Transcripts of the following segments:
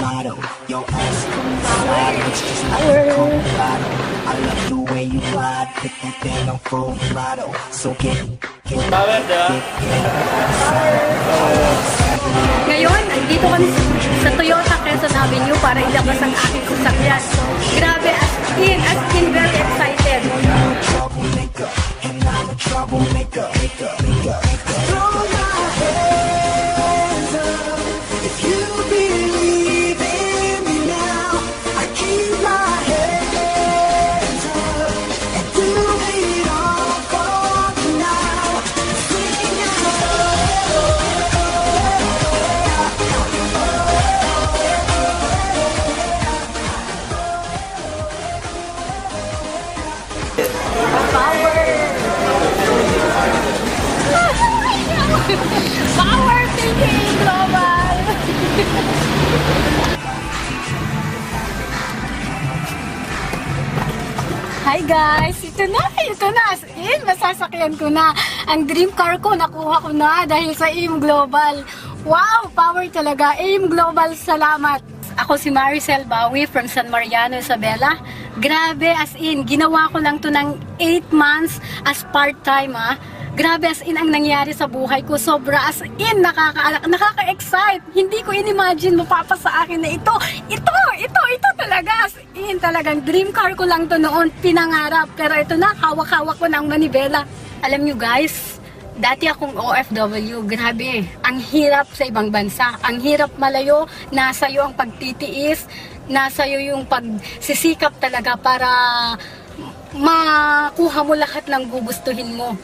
motto. Your ass slide, it's just like a bottle. I love the way you glide, put that thing on full throttle. So get Ngayon, andito kami sa Toyota Quezon Avenue para ilabas ang aking sasakyan. Grabe, as in, very excited. troublemaker, and I'm a troublemaker. Throw your hands up if you believe in me now. I keep my hands up and do it all for you now. Sing Power thinking global! Hi guys! Ito na! As in, masasakyan ko na. Ang dream car ko, nakuha ko na dahil sa AIM Global. Wow! Power talaga! AIM Global, salamat! Ako si Maricel Bawi from San Mariano, Isabela. Grabe, as in, ginawa ko lang to ng 8 months as part-time, ha. Grabe, as in, ang nangyari sa buhay ko. Sobra, as in, nakaka-excite. Hindi ko in-imagine mapapa sa akin na ito talaga. As in, talagang dream car ko lang to noon, pinangarap. Pero ito na, hawak-hawak ko ng manibela. Alam nyo guys, dati akong OFW, grabe, ang hirap sa ibang bansa. Ang hirap malayo, nasa iyo ang pagtitiis, nasa iyo yung pagsisikap talaga para makuha mo lahat ng gugustuhin mo.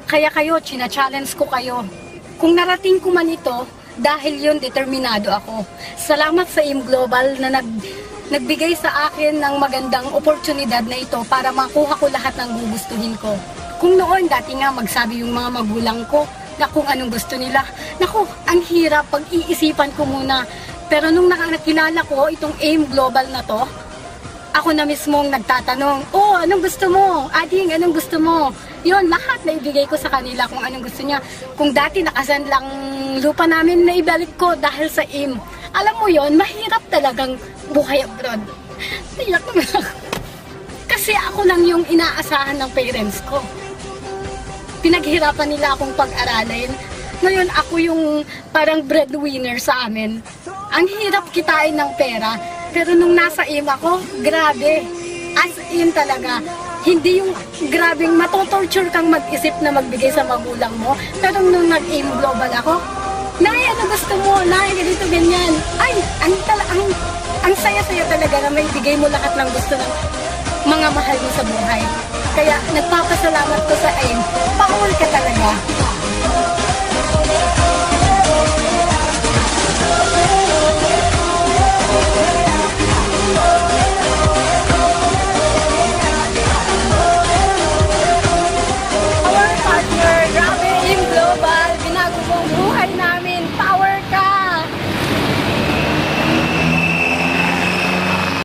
Kaya kayo, china-challenge ko kayo. Kung narating ko man ito, dahil yun, determinado ako. Salamat sa AIM Global na nagbigay sa akin ng magandang oportunidad na ito para makuha ko lahat ng gugustuhin ko. Kung noon, dati nga magsabi yung mga magulang ko na kung anong gusto nila. Naku, ang hirap, pag-iisipan ko muna. Pero nung nakilala ko itong AIM Global na to, ako na mismong nagtatanong, oh, anong gusto mo? Ading, anong gusto mo? Yun, lahat na ibigay ko sa kanila kung anong gusto niya. Kung dati nakasan lang lupa namin na ibalik ko dahil sa AIM. Alam mo yon, mahirap talagang buhay abroad. Tiyak naman ako. Kasi ako lang yung inaasahan ng parents ko. Pinaghirapan nila akong pag-aralin. Ngayon ako yung parang breadwinner sa amin. Ang hirap kitain ng pera. Pero nung nasa AIM ako, grabe. As in talaga. Hindi yung grabing matotorture kang mag-isip na magbigay sa magulang mo. Pero nung nag-AIM Global ako, Nay, ano gusto mo? Nay, ganito, ganyan. Ay, ang saya-saya talaga na may bigay mo lahat ng gusto ng mga mahal mo sa buhay. Kaya nagpapasalamat ko sa AIM. Power ka talaga.